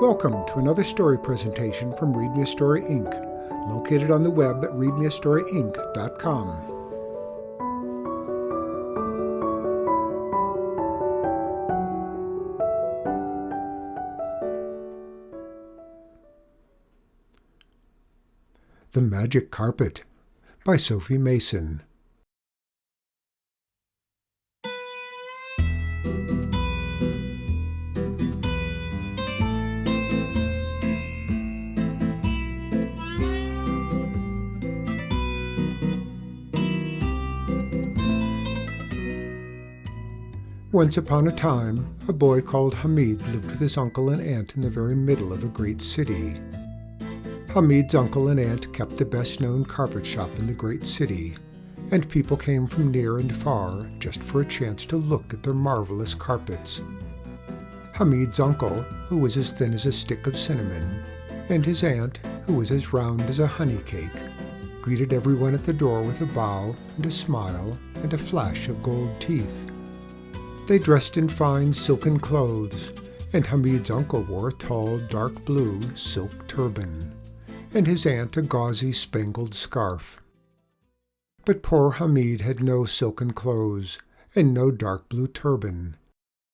Welcome to another story presentation from Read Me a Story Inc., located on the web at readmeastoryinc.com. The Magic Carpet by Sophie Masson. Once upon a time, a boy called Hamid lived with his uncle and aunt in the very middle of a great city. Hamid's uncle and aunt kept the best-known carpet shop in the great city, and people came from near and far just for a chance to look at their marvelous carpets. Hamid's uncle, who was as thin as a stick of cinnamon, and his aunt, who was as round as a honey cake, greeted everyone at the door with a bow and a smile and a flash of gold teeth. They dressed in fine silken clothes, and Hamid's uncle wore a tall, dark blue silk turban, and his aunt a gauzy spangled scarf. But poor Hamid had no silken clothes, and no dark blue turban.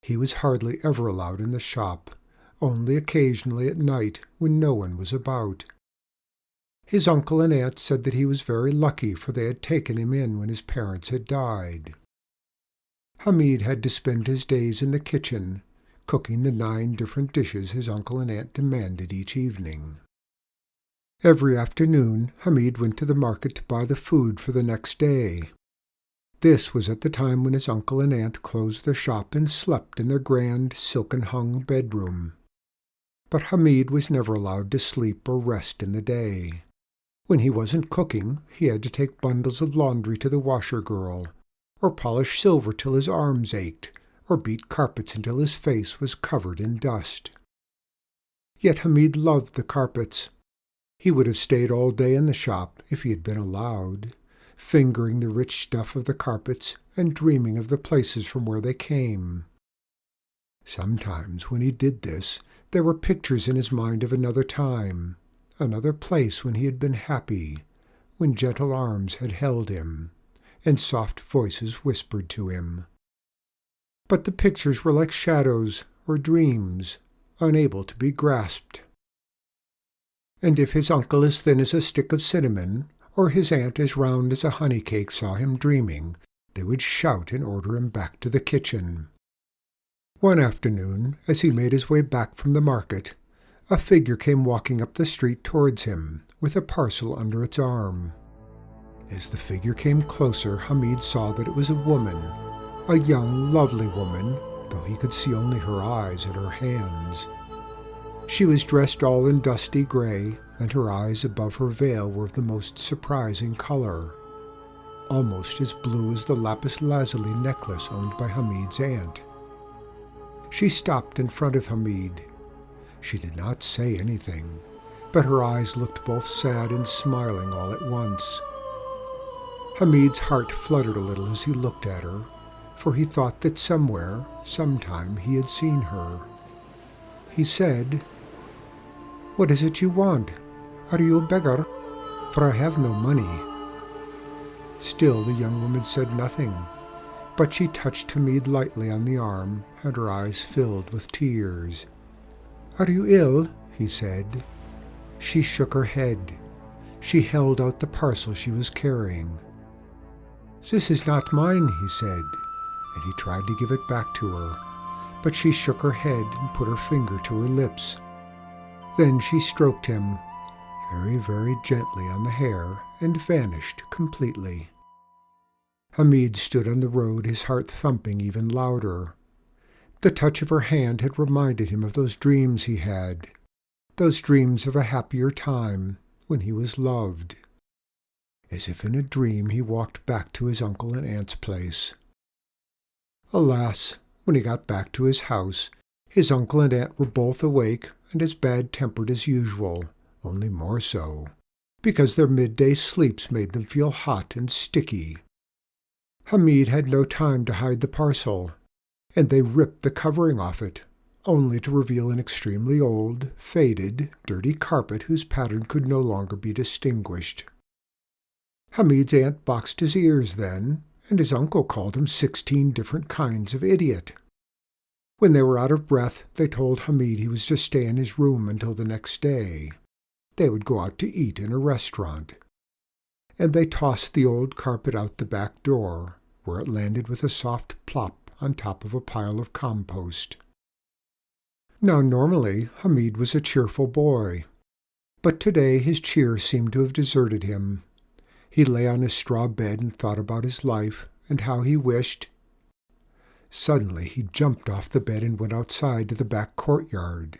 He was hardly ever allowed in the shop, only occasionally at night when no one was about. His uncle and aunt said that he was very lucky, for they had taken him in when his parents had died. Hamid had to spend his days in the kitchen, cooking the 9 different dishes his uncle and aunt demanded each evening. Every afternoon, Hamid went to the market to buy the food for the next day. This was at the time when his uncle and aunt closed their shop and slept in their grand, silken-hung bedroom. But Hamid was never allowed to sleep or rest in the day. When he wasn't cooking, he had to take bundles of laundry to the washer girl, or polish silver till his arms ached, or beat carpets until his face was covered in dust. Yet Hamid loved the carpets. He would have stayed all day in the shop if he had been allowed, fingering the rich stuff of the carpets and dreaming of the places from where they came. Sometimes when he did this, there were pictures in his mind of another time, another place when he had been happy, when gentle arms had held him, and soft voices whispered to him. But the pictures were like shadows or dreams, unable to be grasped. And if his uncle as thin as a stick of cinnamon, or his aunt as round as a honey cake saw him dreaming, they would shout and order him back to the kitchen. One afternoon, as he made his way back from the market, a figure came walking up the street towards him, with a parcel under its arm. As the figure came closer, Hamid saw that it was a woman, a young, lovely woman, though he could see only her eyes and her hands. She was dressed all in dusty gray, and her eyes above her veil were of the most surprising color, almost as blue as the lapis lazuli necklace owned by Hamid's aunt. She stopped in front of Hamid. She did not say anything, but her eyes looked both sad and smiling all at once. Hamid's heart fluttered a little as he looked at her, for he thought that somewhere, sometime, he had seen her. He said, "What is it you want? Are you a beggar? For I have no money." Still the young woman said nothing, but she touched Hamid lightly on the arm, and her eyes filled with tears. "Are you ill?" he said. She shook her head. She held out the parcel she was carrying. "This is not mine," he said, and he tried to give it back to her, but she shook her head and put her finger to her lips. Then she stroked him, very, very gently on the hair, and vanished completely. Hamid stood on the road, his heart thumping even louder. The touch of her hand had reminded him of those dreams he had, those dreams of a happier time when he was loved. As if in a dream, he walked back to his uncle and aunt's place. Alas, when he got back to his house, his uncle and aunt were both awake and as bad-tempered as usual, only more so, because their midday sleeps made them feel hot and sticky. Hamid had no time to hide the parcel, and they ripped the covering off it, only to reveal an extremely old, faded, dirty carpet whose pattern could no longer be distinguished. Hamid's aunt boxed his ears then, and his uncle called him 16 different kinds of idiot. When they were out of breath, they told Hamid he was to stay in his room until the next day. They would go out to eat in a restaurant. And they tossed the old carpet out the back door, where it landed with a soft plop on top of a pile of compost. Now normally Hamid was a cheerful boy, but today his cheer seemed to have deserted him. He lay on his straw bed and thought about his life and how he wished. Suddenly he jumped off the bed and went outside to the back courtyard.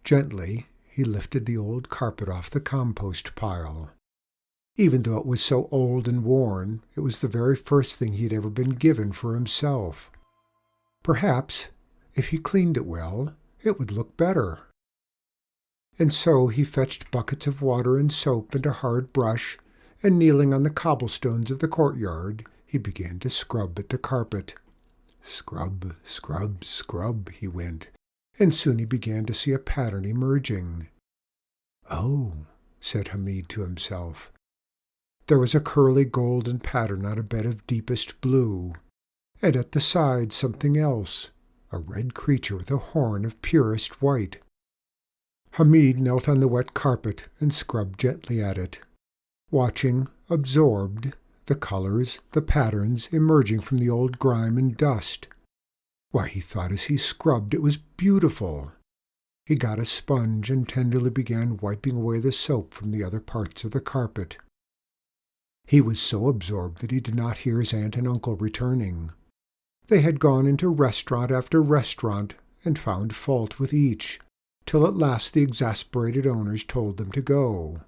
Gently he lifted the old carpet off the compost pile. Even though it was so old and worn, it was the very first thing he had ever been given for himself. Perhaps, if he cleaned it well, it would look better. And so he fetched buckets of water and soap and a hard brush, and kneeling on the cobblestones of the courtyard, he began to scrub at the carpet. Scrub, scrub, scrub, he went, and soon he began to see a pattern emerging. Oh, said Hamid to himself. There was a curly golden pattern on a bed of deepest blue, and at the side something else, a red creature with a horn of purest white. Hamid knelt on the wet carpet and scrubbed gently at it, watching, absorbed, the colors, the patterns emerging from the old grime and dust. Why, he thought as he scrubbed it was beautiful. He got a sponge and tenderly began wiping away the soap from the other parts of the carpet. He was so absorbed that he did not hear his aunt and uncle returning. They had gone into restaurant after restaurant and found fault with each, till at last the exasperated owners told them to go.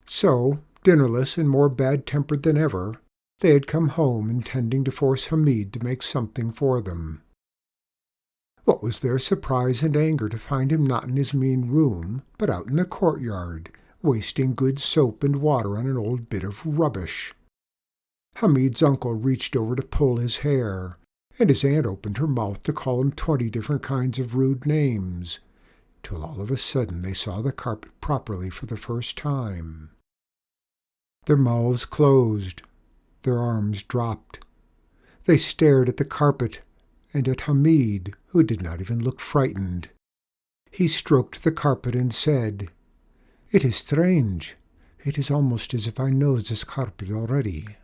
So, dinnerless and more bad-tempered than ever, they had come home intending to force Hamid to make something for them. What was their surprise and anger to find him not in his mean room, but out in the courtyard, wasting good soap and water on an old bit of rubbish. Hamid's uncle reached over to pull his hair, and his aunt opened her mouth to call him 20 different kinds of rude names, till all of a sudden they saw the carpet properly for the first time. Their mouths closed, their arms dropped. They stared at the carpet and at Hamid, who did not even look frightened. He stroked the carpet and said, "It is strange. It is almost as if I know this carpet already."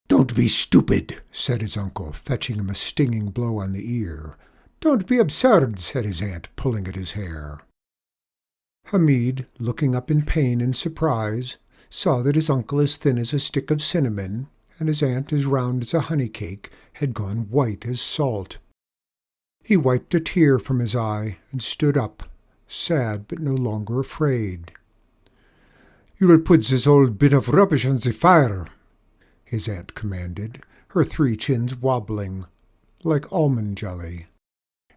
"Don't be stupid," said his uncle, fetching him a stinging blow on the ear. "Don't be absurd," said his aunt, pulling at his hair. Hamid, looking up in pain and surprise, saw that his uncle, as thin as a stick of cinnamon, and his aunt, as round as a honey cake, had gone white as salt. He wiped a tear from his eye and stood up, sad but no longer afraid. "You will put this old bit of rubbish on the fire," his aunt commanded, her 3 chins wobbling, like almond jelly.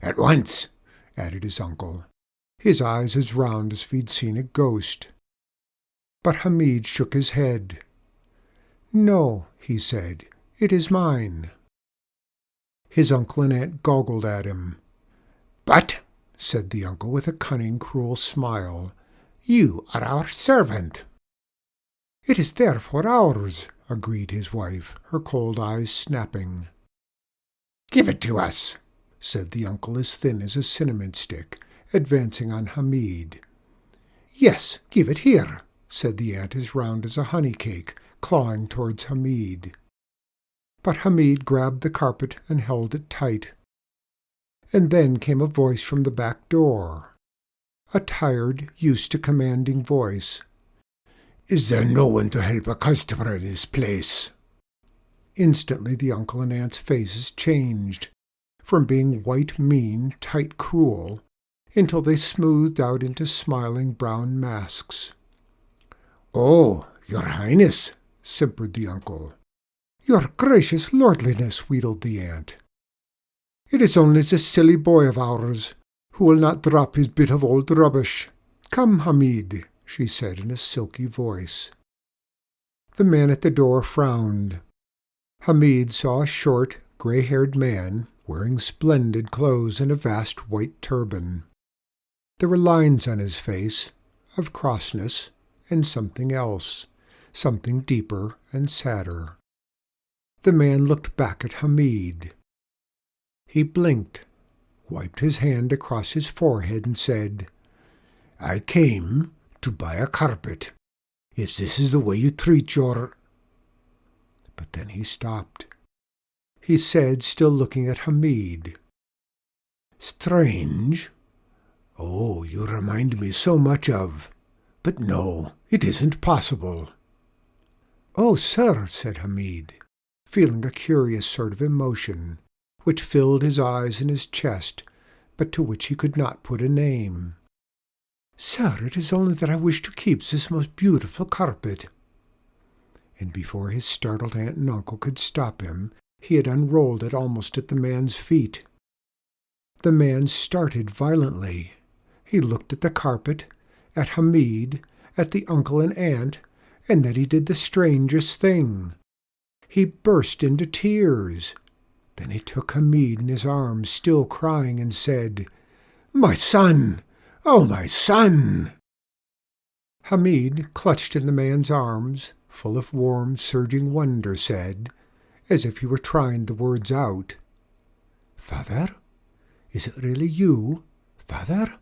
"At once," added his uncle, his eyes as round as if he'd seen a ghost. But Hamid shook his head. "No," he said, "it is mine." His uncle and aunt goggled at him. "But," said the uncle with a cunning, cruel smile, "you are our servant." "It is therefore ours," agreed his wife, her cold eyes snapping. "Give it to us," said the uncle, as thin as a cinnamon stick, advancing on Hamid. "Yes, give it here," said the aunt, as round as a honey cake, clawing towards Hamid. But Hamid grabbed the carpet and held it tight. And then came a voice from the back door, a tired, used to commanding voice. "Is there no one to help a customer in this place?" Instantly the uncle and aunt's faces changed, from being white, mean, tight, cruel, until they smoothed out into smiling brown masks. "Oh, your Highness," simpered the uncle. "Your gracious lordliness," wheedled the aunt. "It is only this silly boy of ours, who will not drop his bit of old rubbish. Come, Hamid," she said in a silky voice. The man at the door frowned. Hamid saw a short, grey-haired man, wearing splendid clothes and a vast white turban. There were lines on his face, of crossness and something else, something deeper and sadder. The man looked back at Hamid. He blinked, wiped his hand across his forehead and said, "I came to buy a carpet. If this is the way you treat your—" But then he stopped. He said, still looking at Hamid, "Strange. Oh, you remind me so much of— But no, it isn't possible." "Oh, sir," said Hamid, feeling a curious sort of emotion, which filled his eyes and his chest, but to which he could not put a name. "Sir, it is only that I wish to keep this most beautiful carpet." And before his startled aunt and uncle could stop him, he had unrolled it almost at the man's feet. The man started violently. He looked at the carpet, at Hamid, at the uncle and aunt, and then he did the strangest thing. He burst into tears. Then he took Hamid in his arms, still crying, and said, "My son! Oh, my son!" Hamid, clutched in the man's arms, full of warm, surging wonder, said, as if he were trying the words out, "Father? Is it really you, father?"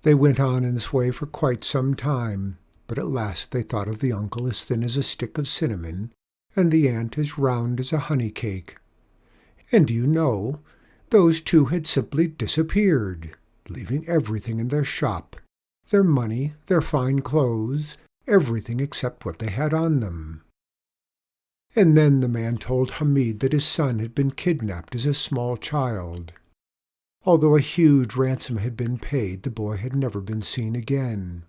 They went on in this way for quite some time, but at last they thought of the uncle as thin as a stick of cinnamon, and the aunt as round as a honey cake. And do you know, those two had simply disappeared, leaving everything in their shop, their money, their fine clothes, everything except what they had on them. And then the man told Hamid that his son had been kidnapped as a small child. Although a huge ransom had been paid, the boy had never been seen again.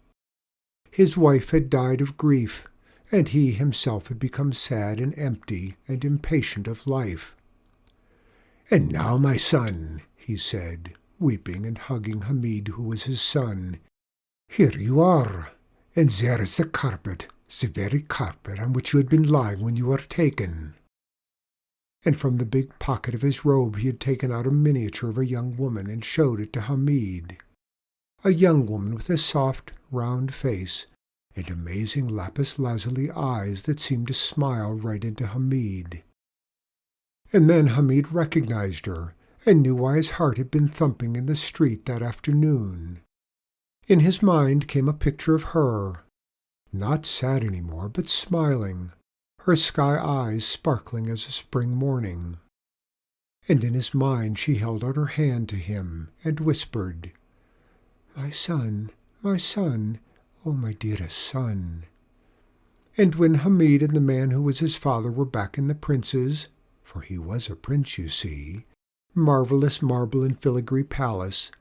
His wife had died of grief, and he himself had become sad and empty and impatient of life. "And now, my son," he said, weeping and hugging Hamid, who was his son, "here you are, and there is the carpet, the very carpet on which you had been lying when you were taken." And from the big pocket of his robe he had taken out a miniature of a young woman and showed it to Hamid. A young woman with a soft, round face and amazing lapis lazuli eyes that seemed to smile right into Hamid. And then Hamid recognized her and knew why his heart had been thumping in the street that afternoon. In his mind came a picture of her, not sad any more, but smiling, her sky eyes sparkling as a spring morning. And in his mind she held out her hand to him and whispered, my son, oh my dearest son." And when Hamid and the man who was his father were back in the prince's, for he was a prince, you see, marvelous marble and filigree palace,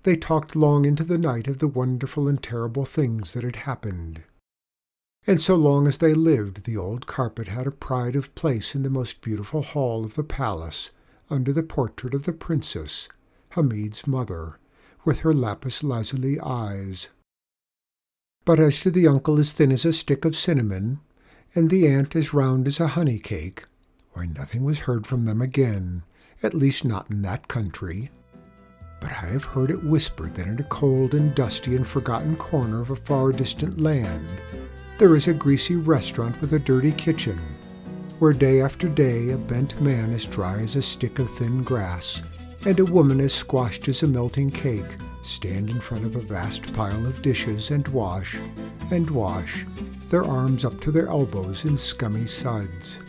they talked long into the night of the wonderful and terrible things that had happened. And so long as they lived, the old carpet had a pride of place in the most beautiful hall of the palace, under the portrait of the princess, Hamid's mother, with her lapis lazuli eyes. But as to the uncle as thin as a stick of cinnamon, and the aunt as round as a honey cake, why, nothing was heard from them again, at least not in that country. But I have heard it whispered that in a cold and dusty and forgotten corner of a far distant land there is a greasy restaurant with a dirty kitchen, where day after day a bent man as dry as a stick of thin grass, and a woman as squashed as a melting cake, stand in front of a vast pile of dishes and wash, their arms up to their elbows in scummy suds.